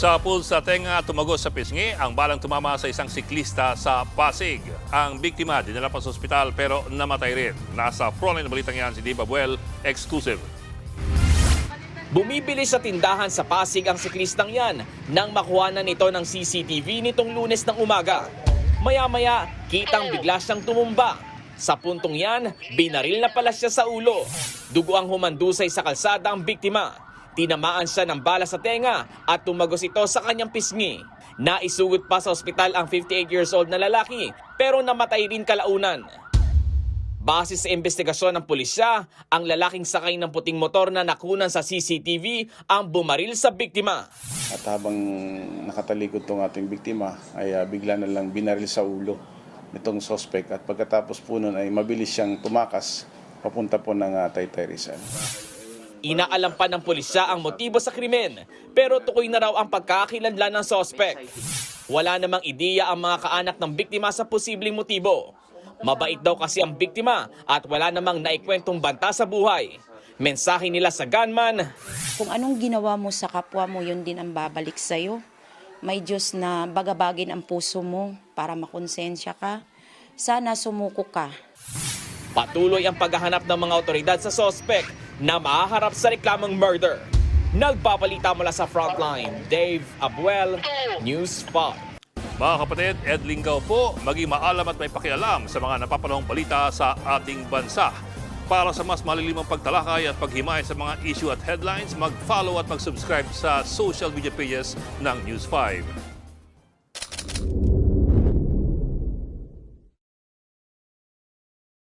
Sa pool sa tenga, tumagos sa pisngi ang balang tumama sa isang siklista sa Pasig. Ang biktima dinala pa sa ospital pero namatay rin. Nasa frontline na balitang yan si Diva Buel, exclusive. Bumibili sa tindahan sa Pasig ang siklistang yan nang makuha na nito ng CCTV nitong Lunes ng umaga. Maya-maya, kitang bigla siyang tumumba. Sa puntong yan, binaril na pala siya sa ulo. Dugo ang humandusay sa kalsada ang biktima. Tinamaan siya ng bala sa tenga at tumagos ito sa kanyang pisngi. Naisugod pa sa ospital ang 58 years old na lalaki pero namatay rin kalaunan. Base sa investigasyon ng pulisya, ang lalaking sakay ng puting motor na nakunan sa CCTV ang bumaril sa biktima. At habang nakatalikod tong ating biktima ay bigla na lang binaril sa ulo nitong suspect at pagkatapos po nun ay mabilis siyang tumakas papunta po ng Taytay Rizal. Inaalam pa ng pulisya ang motibo sa krimen, pero tukoy na raw ang pagkakakilanlan ng suspect. Wala namang ideya ang mga kaanak ng biktima sa posibleng motibo. Mabait daw kasi ang biktima at wala namang naikwentong banta sa buhay. Mensahe nila sa gunman, kung anong ginawa mo sa kapwa mo, yun din ang babalik sa'yo. May Diyos na bagabagin ang puso mo para makonsensya ka. Sana sumuko ka. patuloy ang paghahanap ng mga otoridad sa suspect na mahaharap sa reklamang murder. Nagpapalita mula sa Frontline, Dave Abuel, News 5. Mga kapatid, Ed Lingaw po, maging maalam at may pakialam sa mga napapanahong balita sa ating bansa. Para sa mas malilimang pagtalakay at paghimay sa mga issue at headlines, mag-follow at mag-subscribe sa social media pages ng News 5.